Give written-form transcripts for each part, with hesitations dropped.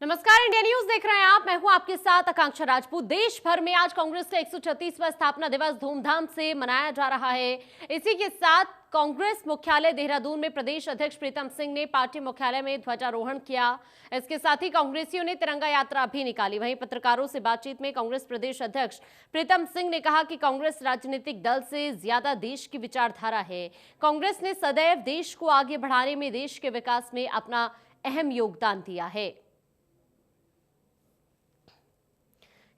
नमस्कार, India news देख रहे हैं आप। मैं हूं आपके साथ आकांक्षा राजपूत। देश भर में आज कांग्रेस का 136वां स्थापना दिवस धूमधाम से मनाया जा रहा है। इसी के साथ कांग्रेस मुख्यालय देहरादून में प्रदेश अध्यक्ष प्रीतम सिंह ने पार्टी मुख्यालय में ध्वजारोहण किया। इसके साथ ही कांग्रेसियों ने तिरंगा यात्रा भी निकाली। वहीं पत्रकारों से बातचीत में कांग्रेस प्रदेश अध्यक्ष प्रीतम सिंह ने कहा कि कांग्रेस राजनीतिक दल से ज्यादा देश की विचारधारा है। कांग्रेस ने सदैव देश को आगे बढ़ाने में, देश के विकास में अपना अहम योगदान दिया है।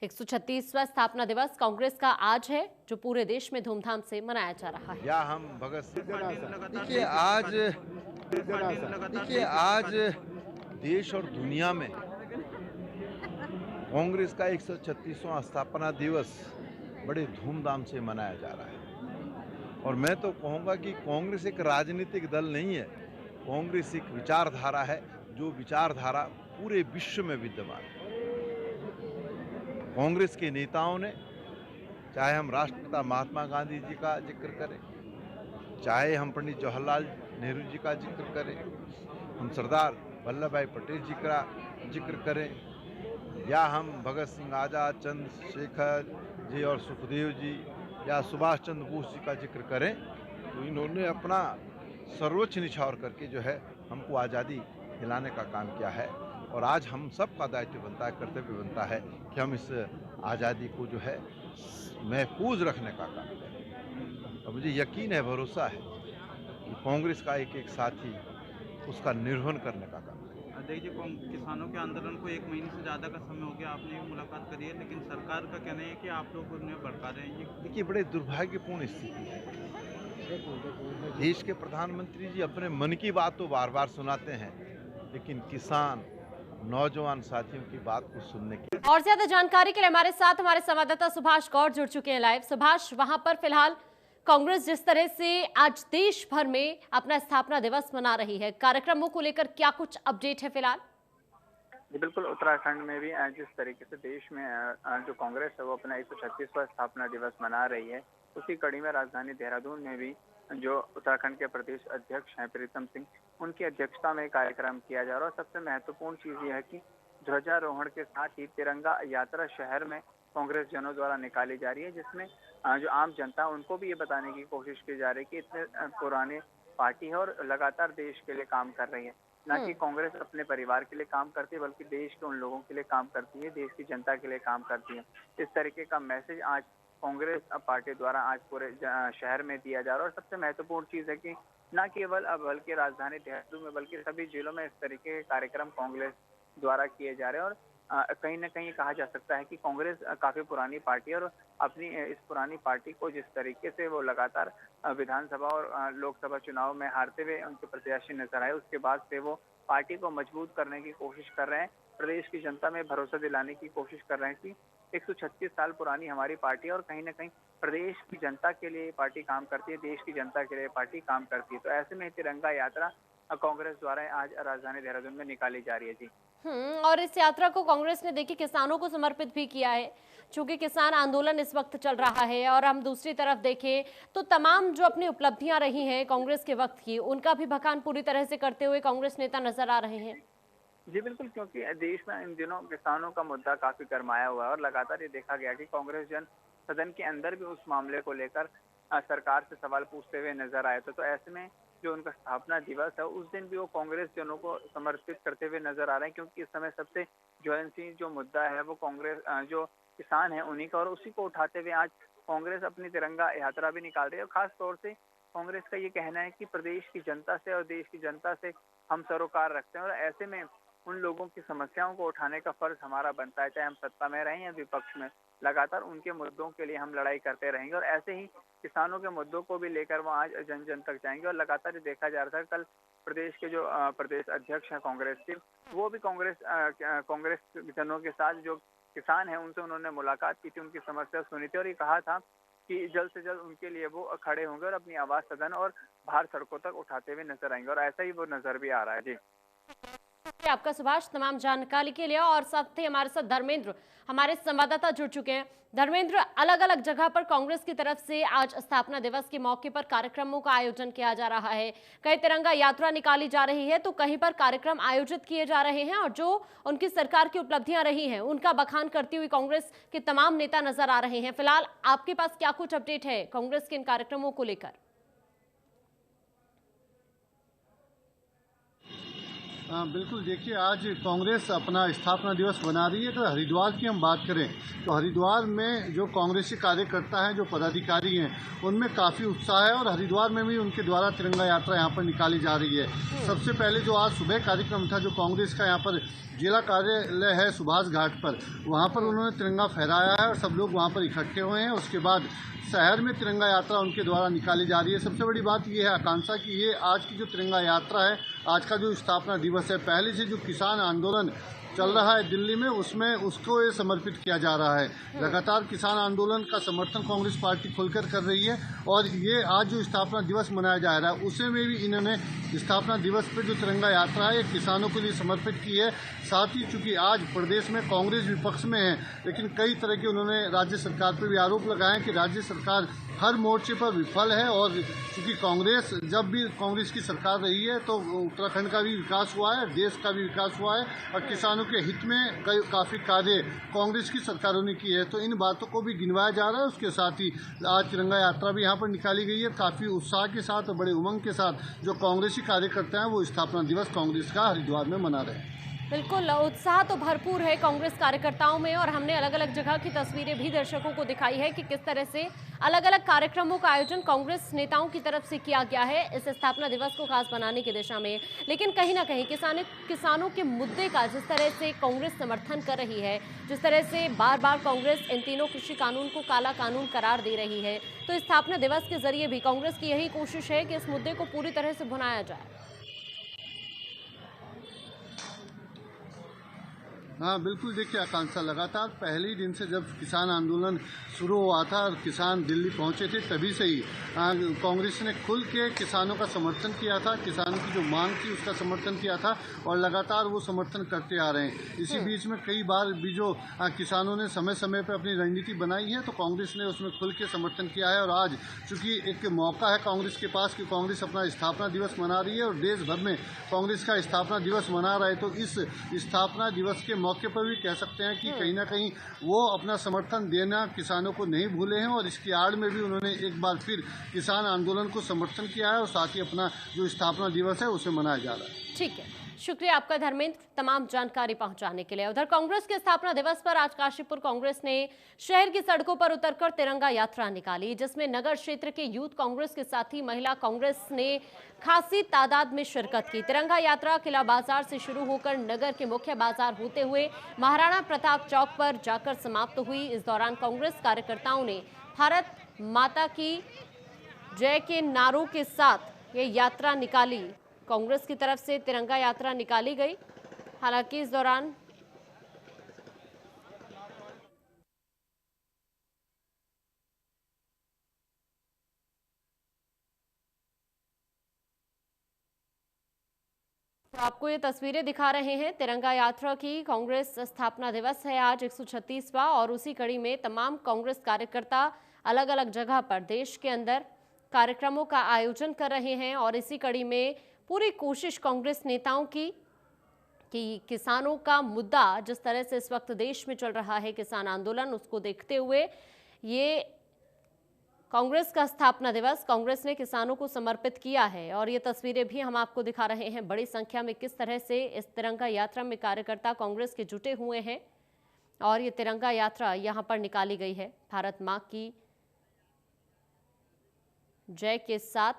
136वां स्थापना दिवस कांग्रेस का आज है, जो पूरे देश में धूमधाम से मनाया जा रहा है। या हम भगत सिंह देखिए आज देश और दुनिया में कांग्रेस का 136वां स्थापना दिवस बड़े धूमधाम से मनाया जा रहा है। और मैं तो कहूँगा कि कांग्रेस एक राजनीतिक दल नहीं है, कांग्रेस एक विचारधारा है, जो विचारधारा पूरे विश्व में विद्यमान है। कांग्रेस के नेताओं ने, चाहे हम राष्ट्रपिता महात्मा गांधी जी का जिक्र करें, चाहे हम पंडित जवाहरलाल नेहरू जी का जिक्र करें, हम सरदार वल्लभ भाई पटेल जी का जिक्र करें, या हम भगत सिंह, आजाद, चंद्रशेखर जी और सुखदेव जी या सुभाष चंद्र बोस जी का जिक्र करें, तो इन्होंने अपना सर्वोच्च निछावर करके जो है हमको आज़ादी दिलाने का काम किया है। और आज हम सब का दायित्व बनता है, कर्तव्य बनता है कि हम इस आज़ादी को जो है महफूज रखने का काम करें। और मुझे यकीन है, भरोसा है कि कांग्रेस का एक एक साथी उसका निर्वहन करने का काम करेगा। देखिए, किसानों के आंदोलन को 1 महीने से ज़्यादा का समय हो गया, आपने भी मुलाकात करी है, लेकिन सरकार का कहना है कि आप लोग उन्हें भड़का रहे हैं। देखिए, बड़े दुर्भाग्यपूर्ण स्थिति है। देश के प्रधानमंत्री जी अपने मन की बात तो बार बार सुनाते हैं, लेकिन किसान, नौजवान साथियों की बात को सुनने की। और ज्यादा जानकारी के लिए हमारे साथ हमारे संवाददाता सुभाष गौर जुड़ चुके हैं लाइव। सुभाष, वहां पर फिलहाल कांग्रेस जिस तरह से आज देश भर में अपना स्थापना दिवस मना रही है, कार्यक्रमों को लेकर क्या कुछ अपडेट है फिलहाल? जी बिल्कुल, उत्तराखंड में भी जिस तरीके से देश में जो कांग्रेस है वो अपना 136वां स्थापना दिवस मना रही है, उसी कड़ी में राजधानी देहरादून में भी जो उत्तराखंड के प्रदेश अध्यक्ष हैं प्रीतम सिंह, उनकी अध्यक्षता में कार्यक्रम किया जा रहा है। और सबसे महत्वपूर्ण चीज ये है कि ध्वजारोहण के साथ ही तिरंगा यात्रा शहर में कांग्रेस जनों द्वारा निकाली जा रही है, जिसमें जो आम जनता है उनको भी ये बताने की कोशिश की जा रही है कि इतने पुराने पार्टी है और लगातार देश के लिए काम कर रही है। ना कि कांग्रेस अपने परिवार के लिए काम करती है, बल्कि देश के उन लोगों के लिए काम करती है, देश की जनता के लिए काम करती है। इस तरीके का मैसेज आज कांग्रेस पार्टी द्वारा आज पूरे शहर में दिया जा रहा है। और सबसे महत्वपूर्ण चीज है कि न केवल बल्कि राजधानी देहरादून में बल्कि सभी जिलों में इस तरीके के कार्यक्रम कांग्रेस द्वारा किए जा रहे हैं। और कहीं ना कहीं कहा जा सकता है कि कांग्रेस काफी पुरानी पार्टी है और अपनी इस पुरानी पार्टी को जिस तरीके से वो लगातार विधानसभा और लोकसभा चुनाव में हारते हुए उनके प्रत्याशी नजर आए, उसके बाद से वो पार्टी को मजबूत करने की कोशिश कर रहे हैं, प्रदेश की जनता में भरोसा दिलाने की कोशिश कर रहे हैं कि 136 साल पुरानी हमारी पार्टी है और कहीं ना कहीं प्रदेश की जनता के लिए पार्टी काम करती है, देश की जनता के लिए पार्टी काम करती है। तो ऐसे में तिरंगा यात्रा कांग्रेस द्वारा आज राजधानी देहरादून में निकाली जा रही है। जी और इस यात्रा को कांग्रेस ने देखिए किसानों को समर्पित भी किया है, चूंकि किसान आंदोलन इस वक्त चल रहा है। और हम दूसरी तरफ देखें तो तमाम जो अपनी उपलब्धियां रही हैं कांग्रेस के वक्त की, उनका भी बखान पूरी तरह से करते हुए कांग्रेस नेता नजर आ रहे हैं। जी बिल्कुल, क्योंकि देश में इन दिनों किसानों का मुद्दा काफी गरमाया हुआ है और लगातार ये देखा गया कि कांग्रेस जन सदन के अंदर भी उस मामले को लेकर सरकार से सवाल पूछते हुए नजर आए थे। तो ऐसे में जो उनका स्थापना दिवस है उस दिन भी वो कांग्रेस जनों को समर्पित करते हुए नजर आ रहे हैं, क्योंकि इस समय सबसे ज्वलनशील जो मुद्दा है वो कांग्रेस जो किसान है उन्हीं का, और उसी को उठाते हुए आज कांग्रेस अपनी तिरंगा यात्रा भी निकाल रही है। और खास तौर से कांग्रेस का ये कहना है कि प्रदेश की जनता से और देश की जनता से हम सरोकार रखते हैं और ऐसे में उन लोगों की समस्याओं को उठाने का फर्ज हमारा बनता है, चाहे हम सत्ता में रहें या विपक्ष में। लगातार उनके मुद्दों के लिए हम लड़ाई करते रहेंगे और ऐसे ही किसानों के मुद्दों को भी लेकर वो आज जन जन तक जाएंगे। और लगातार ये देखा जा रहा था, कल प्रदेश के जो प्रदेश अध्यक्ष हैं कांग्रेस के, वो भी कांग्रेस जनों के साथ जो किसान है उनसे उन्होंने मुलाकात की थी, उनकी समस्या सुनी थी और ये कहा था कि जल्द से जल्द उनके लिए वो खड़े होंगे और अपनी आवाज सदन और बाहर सड़कों तक उठाते हुए नजर आएंगे। और ऐसा ही वो नजर भी आ रहा है। जी आपका सुभाष तमाम जानकारी के लिए। और साथ ही हमारे साथ धर्मेंद्र, हमारे संवाददाता जुड़ चुके हैं। धर्मेंद्र, अलग अलग जगह पर कांग्रेस की तरफ से आज स्थापना दिवस के मौके पर कार्यक्रमों का आयोजन किया जा रहा है। कहीं तिरंगा यात्रा निकाली जा रही है तो कहीं पर कार्यक्रम आयोजित किए जा रहे हैं और जो उनकी सरकार की उपलब्धियां रही हैं उनका बखान करती हुई कांग्रेस के तमाम नेता नजर आ रहे हैं। फिलहाल आपके पास क्या कुछ अपडेट है कांग्रेस के इन कार्यक्रमों को लेकर? बिल्कुल, देखिए आज कांग्रेस अपना स्थापना दिवस मना रही है। अगर हरिद्वार की हम बात करें तो हरिद्वार में जो कांग्रेसी कार्यकर्ता हैं, जो पदाधिकारी हैं, उनमें काफ़ी उत्साह है और हरिद्वार में भी उनके द्वारा तिरंगा यात्रा यहाँ पर निकाली जा रही है। सबसे पहले जो आज सुबह कार्यक्रम था, जो कांग्रेस का यहाँ पर जिला कार्यालय है सुभाष घाट पर, वहाँ पर उन्होंने तिरंगा फहराया है और सब लोग वहाँ पर इकट्ठे हुए हैं। उसके बाद शहर में तिरंगा यात्रा उनके द्वारा निकाली जा रही है। सबसे बड़ी बात यह है आकांक्षा कि ये आज की जो तिरंगा यात्रा है, आज का जो स्थापना दिवस है, पहले से जो किसान आंदोलन चल रहा है दिल्ली में, उसमें उसको ये समर्पित किया जा रहा है। लगातार किसान आंदोलन का समर्थन कांग्रेस पार्टी खुलकर कर रही है और ये आज जो स्थापना दिवस मनाया जा रहा है उसे में भी इन्होंने स्थापना दिवस पर जो तिरंगा यात्रा है ये किसानों के लिए समर्पित की है। साथ ही चूंकि आज प्रदेश में कांग्रेस विपक्ष में है, लेकिन कई तरह के उन्होंने राज्य सरकार पर भी आरोप लगाए कि राज्य सरकार हर मोर्चे पर विफल है और चूंकि कांग्रेस जब भी कांग्रेस की सरकार रही है तो उत्तराखंड का भी विकास हुआ है, देश का भी विकास हुआ है और किसानों के हित में काफ़ी कार्य कांग्रेस की सरकारों ने किए हैं। तो इन बातों को भी गिनवाया जा रहा है। उसके साथ ही आज तिरंगा यात्रा भी यहाँ पर निकाली गई है। काफ़ी उत्साह के साथ और बड़े उमंग के साथ जो कांग्रेसी कार्यकर्ता हैं वो स्थापना दिवस कांग्रेस का हरिद्वार में मना रहे हैं। बिल्कुल, उत्साह तो भरपूर है कांग्रेस कार्यकर्ताओं में और हमने अलग अलग जगह की तस्वीरें भी दर्शकों को दिखाई है कि किस तरह से अलग अलग कार्यक्रमों का आयोजन कांग्रेस नेताओं की तरफ से किया गया है इस स्थापना दिवस को खास बनाने की दिशा में। लेकिन कहीं ना कहीं किसानों के मुद्दे का जिस तरह से कांग्रेस समर्थन कर रही है, जिस तरह से बार बार कांग्रेस इन तीनों कृषि कानून को काला कानून करार दे रही है, तो स्थापना दिवस के जरिए भी कांग्रेस की यही कोशिश है कि इस मुद्दे को पूरी तरह से भुनाया जाए। हाँ बिल्कुल, देखिए आकांक्षा, लगातार पहले ही दिन से जब किसान आंदोलन शुरू हुआ था और किसान दिल्ली पहुंचे थे तभी से ही कांग्रेस ने खुल के किसानों का समर्थन किया था, किसानों की जो मांग थी उसका समर्थन किया था और लगातार वो समर्थन करते आ रहे हैं। इसी बीच में कई बार भी जो किसानों ने समय समय पर अपनी रणनीति बनाई है तो कांग्रेस ने उसमें खुल के समर्थन किया है। और आज चूँकि एक मौका है कांग्रेस के पास कि कांग्रेस अपना स्थापना दिवस मना रही है और देश भर में कांग्रेस का स्थापना दिवस मना रहा है, तो इस स्थापना दिवस के मौके पर भी कह सकते हैं कि कहीं ना कहीं वो अपना समर्थन देना किसानों को नहीं भूले हैं और इसकी आड़ में भी उन्होंने एक बार फिर किसान आंदोलन को समर्थन किया है और साथ ही अपना जो स्थापना दिवस है उसे मनाया जा रहा है। ठीक है, शुक्रिया आपका धर्मेंद्र तमाम जानकारी पहुंचाने के लिए। उधर कांग्रेस के स्थापना दिवस पर आज काशीपुर कांग्रेस ने शहर की सड़कों पर उतरकर तिरंगा यात्रा निकाली, जिसमें नगर क्षेत्र के यूथ कांग्रेस के साथ ही महिला कांग्रेस ने खासी तादाद में शिरकत की। तिरंगा यात्रा किला बाजार से शुरू होकर नगर के मुख्य बाजार होते हुए महाराणा प्रताप चौक पर जाकर समाप्त हुई। इस दौरान कांग्रेस कार्यकर्ताओं ने भारत माता की जय के नारों के साथ ये यात्रा निकाली। कांग्रेस की तरफ से तिरंगा यात्रा निकाली गई। हालांकि इस दौरान तो आपको ये तस्वीरें दिखा रहे हैं तिरंगा यात्रा की। कांग्रेस स्थापना दिवस है आज 136वां और उसी कड़ी में तमाम कांग्रेस कार्यकर्ता अलग अलग जगह पर देश के अंदर कार्यक्रमों का आयोजन कर रहे हैं और इसी कड़ी में पूरी कोशिश कांग्रेस नेताओं की कि किसानों का मुद्दा जिस तरह से इस वक्त देश में चल रहा है, किसान आंदोलन, उसको देखते हुए ये कांग्रेस का स्थापना दिवस कांग्रेस ने किसानों को समर्पित किया है। और ये तस्वीरें भी हम आपको दिखा रहे हैं बड़ी संख्या में किस तरह से इस तिरंगा यात्रा में कार्यकर्ता कांग्रेस के जुटे हुए हैं और ये तिरंगा यात्रा यहाँ पर निकाली गई है भारत माँ की जय के साथ।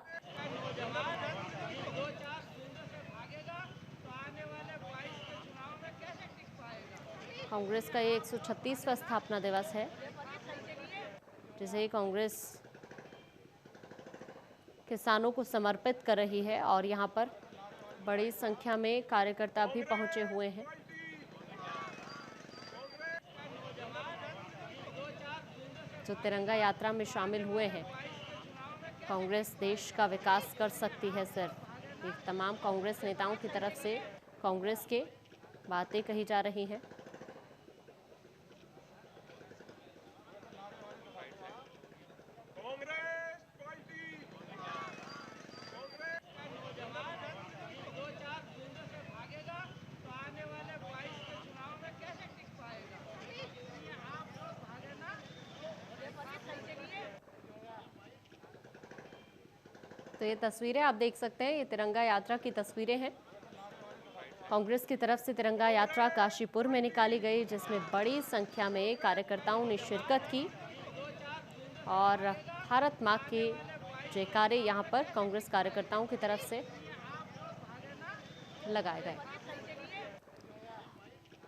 कांग्रेस का ये 136वां स्थापना दिवस है जिसे कांग्रेस किसानों को समर्पित कर रही है और यहाँ पर बड़ी संख्या में कार्यकर्ता भी पहुंचे हुए हैं। जो तिरंगा यात्रा में शामिल हुए हैं। कांग्रेस देश का विकास कर सकती है सिर्फ, ये तमाम कांग्रेस नेताओं की तरफ से कांग्रेस के बातें कही जा रही हैं। तो ये तस्वीरें आप देख सकते हैं, ये तिरंगा यात्रा की तस्वीरें हैं। कांग्रेस की तरफ से तिरंगा यात्रा काशीपुर में निकाली गई, जिसमें बड़ी संख्या में कार्यकर्ताओं ने शिरकत की और भारत मां के जयकारे यहां पर कांग्रेस कार्यकर्ताओं की तरफ से लगाए गए।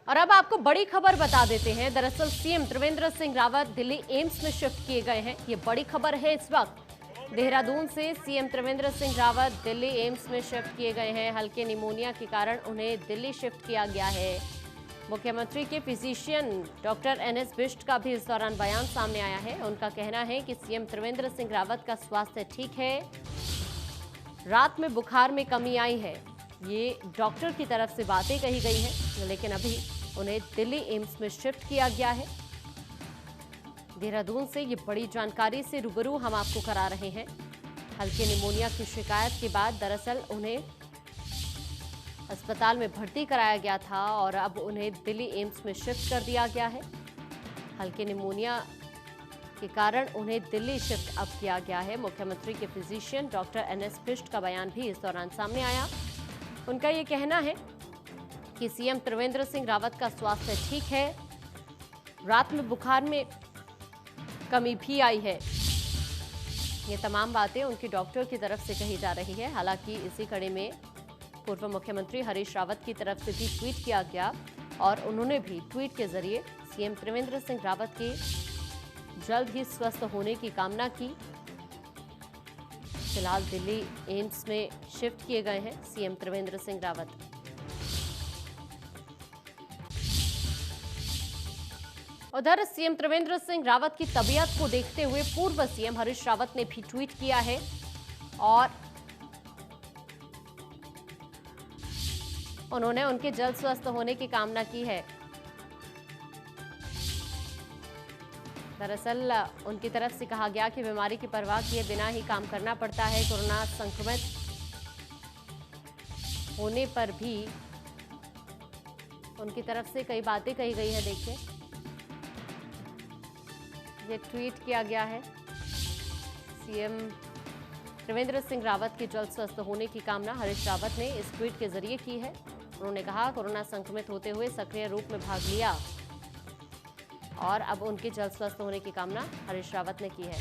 और अब आपको बड़ी खबर बता देते हैं। दरअसल सीएम त्रिवेंद्र सिंह रावत दिल्ली एम्स में शिफ्ट किए गए हैं। ये बड़ी खबर है इस वक्त। देहरादून से सीएम त्रिवेंद्र सिंह रावत दिल्ली एम्स में शिफ्ट किए गए हैं। हल्के निमोनिया के कारण उन्हें दिल्ली शिफ्ट किया गया है। मुख्यमंत्री के फिजिशियन डॉक्टर एनएस बिष्ट का भी इस दौरान बयान सामने आया है। उनका कहना है कि सीएम त्रिवेंद्र सिंह रावत का स्वास्थ्य ठीक है, रात में बुखार में कमी आई है। ये डॉक्टर की तरफ से बातें कही गई हैं, लेकिन अभी उन्हें दिल्ली एम्स में शिफ्ट किया गया है। देहरादून से ये बड़ी जानकारी से रूबरू हम आपको करा रहे हैं। हल्के निमोनिया की शिकायत के बाद दरअसल उन्हें अस्पताल में भर्ती कराया गया था और अब उन्हें दिल्ली एम्स में शिफ्ट कर दिया गया है। हल्के निमोनिया के कारण उन्हें दिल्ली शिफ्ट अब किया गया है। मुख्यमंत्री के फिजिशियन डॉक्टर एनएस बिष्ट का बयान भी इस दौरान सामने आया। उनका ये कहना है कि सीएम त्रिवेंद्र सिंह रावत का स्वास्थ्य ठीक है, रात में बुखार में कमी भी आई है। ये तमाम बातें उनके डॉक्टर की तरफ से कही जा रही है। हालांकि इसी कड़ी में पूर्व मुख्यमंत्री हरीश रावत की तरफ से भी ट्वीट किया गया और उन्होंने भी ट्वीट के जरिए सीएम त्रिवेंद्र सिंह रावत के जल्द ही स्वस्थ होने की कामना की। फिलहाल दिल्ली एम्स में शिफ्ट किए गए हैं सीएम त्रिवेंद्र सिंह रावत। उधर सीएम त्रिवेंद्र सिंह रावत की तबीयत को देखते हुए पूर्व सीएम हरीश रावत ने भी ट्वीट किया है और उन्होंने उनके जल्द स्वस्थ होने की कामना की है। दरअसल उनकी तरफ से कहा गया कि बीमारी की परवाह किए बिना ही काम करना पड़ता है। कोरोना संक्रमित होने पर भी उनकी तरफ से कई बातें कही गई है। देखिए, ये ट्वीट किया गया है। सीएम त्रिवेंद्र सिंह रावत के जल्द स्वस्थ होने की कामना हरीश रावत ने इस ट्वीट के जरिए की है। उन्होंने कहा, कोरोना संक्रमित होते हुए सक्रिय रूप में भाग लिया और अब उनके जल्द स्वस्थ होने की कामना हरीश रावत ने की है।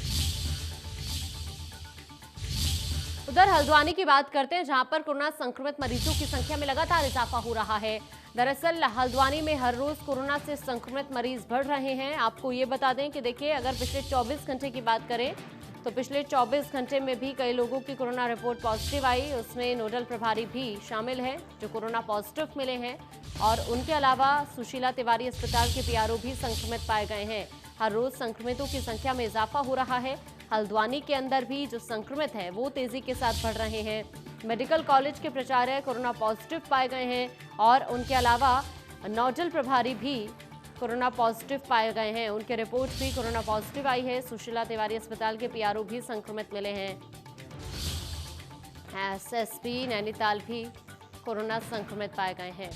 उधर हल्द्वानी की बात करते हैं, जहां पर कोरोना संक्रमित मरीजों की संख्या में लगातार इजाफा हो रहा है। दरअसल हल्द्वानी में हर रोज कोरोना से संक्रमित मरीज बढ़ रहे हैं। आपको ये बता दें कि देखिए, अगर पिछले 24 घंटे की बात करें तो पिछले 24 घंटे में भी कई लोगों की कोरोना रिपोर्ट पॉजिटिव आई। उसमें नोडल प्रभारी भी शामिल हैं जो कोरोना पॉजिटिव मिले हैं और उनके अलावा सुशीला तिवारी अस्पताल के पीआरओ भी संक्रमित पाए गए हैं। हर रोज संक्रमितों की संख्या में इजाफा हो रहा है। हल्द्वानी के अंदर भी जो संक्रमित हैं वो तेजी के साथ बढ़ रहे हैं। मेडिकल कॉलेज के प्राचार्य कोरोना पॉजिटिव पाए गए हैं और उनके अलावा नोडल प्रभारी भी कोरोना पॉजिटिव पाए गए हैं। उनके रिपोर्ट भी कोरोना पॉजिटिव आई है। सुशीला तिवारी अस्पताल के पीआरओ भी संक्रमित मिले हैं। एसएसपी नैनीताल भी कोरोना संक्रमित पाए गए हैं।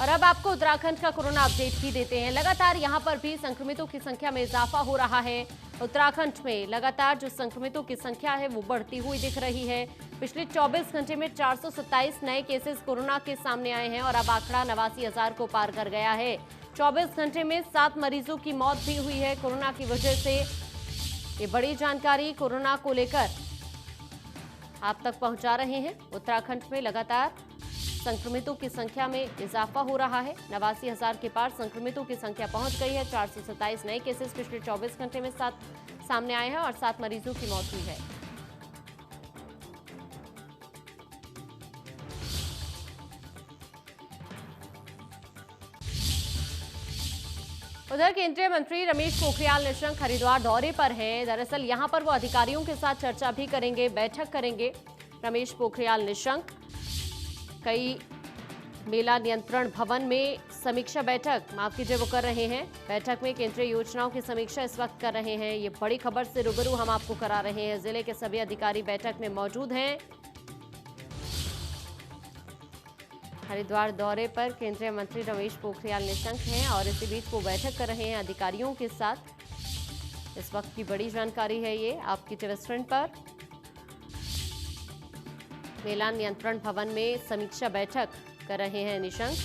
और अब आपको उत्तराखंड का कोरोना अपडेट भी देते हैं। लगातार यहां पर भी संक्रमितों की संख्या में इजाफा हो रहा है। उत्तराखंड में लगातार जो संक्रमितों की संख्या है वो बढ़ती हुई दिख रही है। पिछले 24 घंटे में 427 नए केसेस कोरोना के सामने आए हैं और अब आंकड़ा 89,000 को पार कर गया है। 24 घंटे में 7 मरीजों की मौत भी हुई है कोरोना की वजह से। ये बड़ी जानकारी कोरोना को लेकर आप तक पहुंचा रहे हैं। उत्तराखंड में लगातार संक्रमितों की संख्या में इजाफा हो रहा है। 89,000 के पार संक्रमितों की संख्या पहुंच गई है। 427 नए केसेस पिछले 24 घंटे में सामने आए हैं और 7 मरीजों की मौत हुई है। उधर केंद्रीय मंत्री रमेश पोखरियाल निशंक हरिद्वार दौरे पर हैं। दरअसल यहां पर वो अधिकारियों के साथ चर्चा भी करेंगे, बैठक करेंगे। रमेश पोखरियाल निशंक। कई मेला नियंत्रण भवन में समीक्षा बैठक वो कर रहे हैं। बैठक में केंद्रीय योजनाओं की समीक्षा इस वक्त कर रहे हैं। ये बड़ी खबर से रूबरू हम आपको करा रहे हैं। जिले के सभी अधिकारी बैठक में मौजूद हैं। हरिद्वार दौरे पर केंद्रीय मंत्री रमेश पोखरियाल निशंक हैं और इसी बीच वो बैठक कर रहे हैं अधिकारियों के साथ। इस वक्त की बड़ी जानकारी है ये आपकी टीवी स्क्रीन पर। मेला नियंत्रण भवन में समीक्षा बैठक कर रहे हैं निशंक।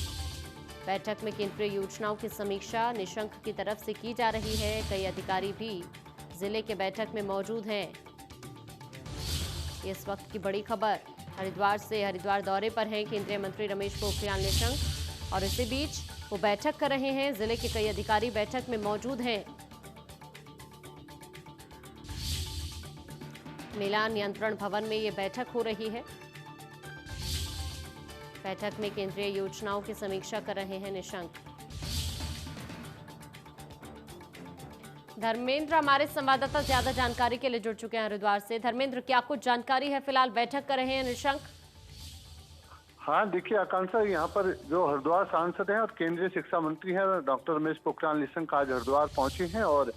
बैठक में केंद्रीय योजनाओं की समीक्षा निशंक की तरफ से की जा रही है। कई अधिकारी भी जिले के बैठक में मौजूद हैं। इस वक्त की बड़ी खबर हरिद्वार दौरे पर हैं केंद्रीय मंत्री रमेश पोखरियाल निशंक और इसी बीच वो बैठक कर रहे हैं। जिले के कई अधिकारी बैठक में मौजूद हैं। मेला नियंत्रण भवन में ये बैठक हो रही है। बैठक में केंद्रीय योजनाओं की समीक्षा कर रहे हैं निशंक। धर्मेंद्र हमारे संवाददाता ज्यादा जानकारी के लिए जुड़ चुके हैं हरिद्वार से। धर्मेंद्र, क्या कुछ जानकारी है? फिलहाल बैठक कर रहे हैं निशंक। हाँ देखिए आकांक्षा, यहाँ पर जो हरिद्वार सांसद हैं और केंद्रीय शिक्षा मंत्री हैं डॉक्टर रमेश पोखरियाल निशंक आज हरिद्वार पहुंचे हैं और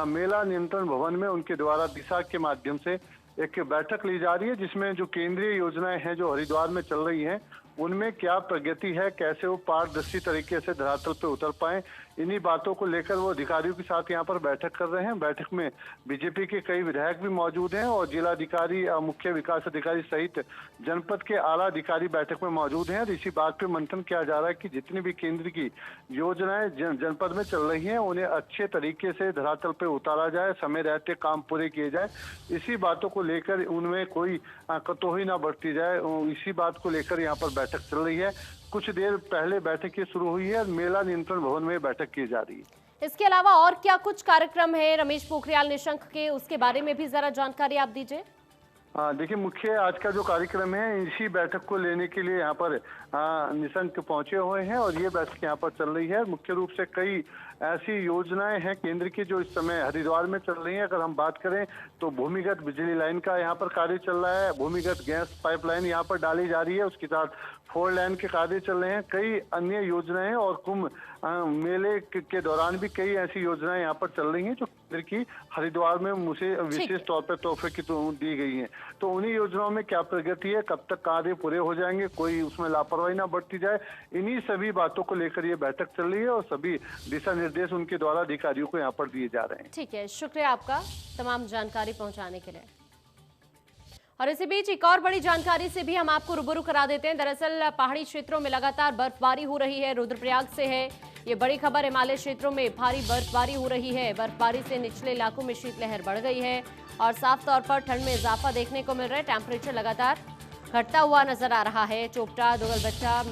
मेला नियंत्रण भवन में उनके द्वारा दिशा के माध्यम से एक बैठक ली जा रही है, जिसमें जो केंद्रीय योजनाएं हैं जो हरिद्वार में चल रही हैं उनमें क्या प्रगति है, कैसे वो पारदर्शी तरीके से धरातल पे उतर पाए, इन्हीं बातों को लेकर वो अधिकारियों के साथ यहाँ पर बैठक कर रहे हैं। बैठक में बीजेपी के कई विधायक भी मौजूद हैं और जिलाधिकारी, मुख्य विकास अधिकारी सहित जनपद के आला अधिकारी बैठक में मौजूद हैं। और इसी बात पे मंथन किया जा रहा है कि जितनी भी केंद्र की योजनाएं जनपद में चल रही हैं उन्हें अच्छे तरीके से धरातल पे उतारा जाए, समय रहते काम पूरे किए जाए। इसी बातों को लेकर उनमें कोई कतोही ना बरती जाए, इसी बात को लेकर यहाँ पर बैठक चल रही है। कुछ देर पहले बैठक ये शुरू हुई है। मेला नियंत्रण भवन में बैठक की जा रही है। इसके अलावा और क्या कुछ कार्यक्रम है रमेश पोखरियाल निशंक के, उसके बारे में भी जरा जानकारी आप दीजिए। देखिए मुख्य आज का जो कार्यक्रम है इसी बैठक को लेने के लिए यहाँ पर निशंक पहुंचे हुए हैं और ये बैठक यहाँ पर चल रही है। मुख्य रूप से कई ऐसी योजनाएं हैं केंद्र की जो इस समय हरिद्वार में चल रही हैं। अगर हम बात करें तो भूमिगत बिजली लाइन का यहाँ पर कार्य चल रहा है, भूमिगत गैस पाइपलाइन यहाँ पर डाली जा रही है, उसके साथ 4 लेन के कार्य चल रहे हैं। कई अन्य योजनाएं और कुंभ मेले के दौरान भी कई ऐसी योजनाएं यहाँ पर चल रही हैं जो केंद्र की हरिद्वार में मुझे विशेष तौर पर तोहफे की दी गई हैं। तो उन्हीं योजनाओं में क्या प्रगति है, कब तक कार्य पूरे हो जाएंगे, कोई उसमें लापरवाही ना बरती जाए, इन्हीं सभी बातों को लेकर ये बैठक चल रही है और सभी दिशा निर्देश उनके द्वारा अधिकारियों को यहाँ पर दिए जा रहे हैं। ठीक है, शुक्रिया आपका तमाम जानकारी पहुंचाने के लिए। और इसी बीच एक और बड़ी जानकारी से भी हम आपको रूबरू करा देते हैं। दरअसल पहाड़ी क्षेत्रों में लगातार बर्फबारी हो रही है। रुद्रप्रयाग से है ये बड़ी खबर। हिमालय क्षेत्रों में भारी बर्फबारी हो रही है। बर्फबारी से निचले इलाकों में शीतलहर बढ़ गई है और साफ तौर पर ठंड में इजाफा देखने को मिल रहा है। टेम्परेचर लगातार घटता हुआ नजर आ रहा है। चोपटा, दोगलबट्टा,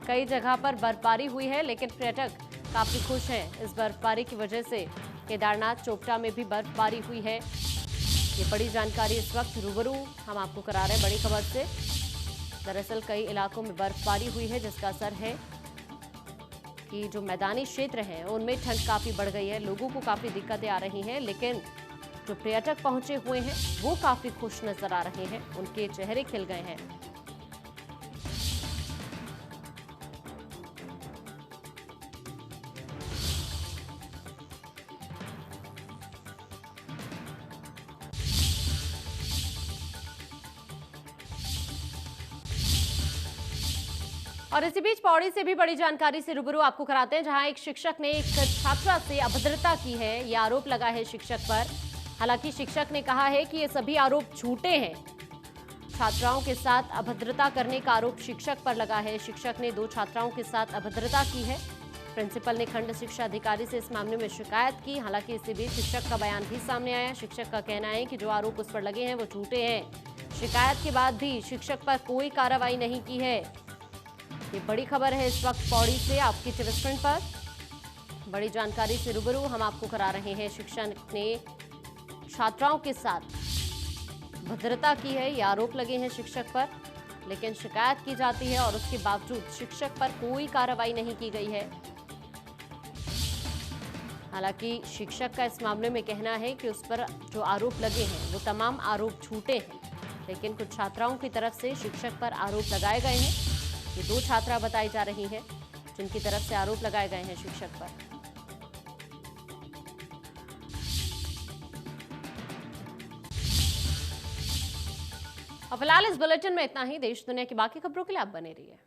कई जगह पर बर्फबारी हुई है, लेकिन पर्यटक काफी खुश हैं इस बर्फबारी की वजह से। केदारनाथ, चोपटा में भी बर्फबारी हुई है। ये बड़ी जानकारी इस वक्त रूबरू हम आपको करा रहे हैं बड़ी खबर से। दरअसल कई इलाकों में बर्फबारी हुई है जिसका असर है कि जो मैदानी क्षेत्र हैं उनमें ठंड काफी बढ़ गई है। लोगों को काफी दिक्कतें आ रही हैं, लेकिन जो पर्यटक पहुंचे हुए हैं वो काफी खुश नजर आ रहे हैं, उनके चेहरे खिल गए हैं। और इसी बीच पौड़ी से भी बड़ी जानकारी से रूबरू आपको कराते हैं, जहां एक शिक्षक ने एक छात्रा से अभद्रता की है। ये आरोप लगा है शिक्षक पर। हालांकि शिक्षक ने कहा है कि ये सभी आरोप झूठे हैं। छात्राओं के साथ अभद्रता करने का आरोप शिक्षक पर लगा है। शिक्षक ने 2 छात्राओं के साथ अभद्रता की है। प्रिंसिपल ने खंड शिक्षा अधिकारी से इस मामले में शिकायत की। हालांकि इसी बीच शिक्षक का बयान भी सामने आया। शिक्षक का कहना है कि जो आरोप उस पर लगे हैं वो झूठे हैं। शिकायत के बाद भी शिक्षक पर कोई कार्रवाई नहीं की है। ये बड़ी खबर है इस वक्त पौड़ी से आपकी टीवी स्क्रीन पर। बड़ी जानकारी से रूबरू हम आपको करा रहे हैं। शिक्षक ने छात्राओं के साथ भद्रता की है, ये आरोप लगे हैं शिक्षक पर, लेकिन शिकायत की जाती है और उसके बावजूद शिक्षक पर कोई कार्रवाई नहीं की गई है। हालांकि शिक्षक का इस मामले में कहना है कि उस पर जो आरोप लगे हैं वो तमाम आरोप झूठे हैं। लेकिन कुछ छात्राओं की तरफ से शिक्षक पर आरोप लगाए गए हैं। ये 2 छात्रा बताई जा रही हैं जिनकी तरफ से आरोप लगाए गए हैं शिक्षक पर। अब फिलहाल इस बुलेटिन में इतना ही। देश दुनिया की बाकी खबरों के लिए आप बने रहिए।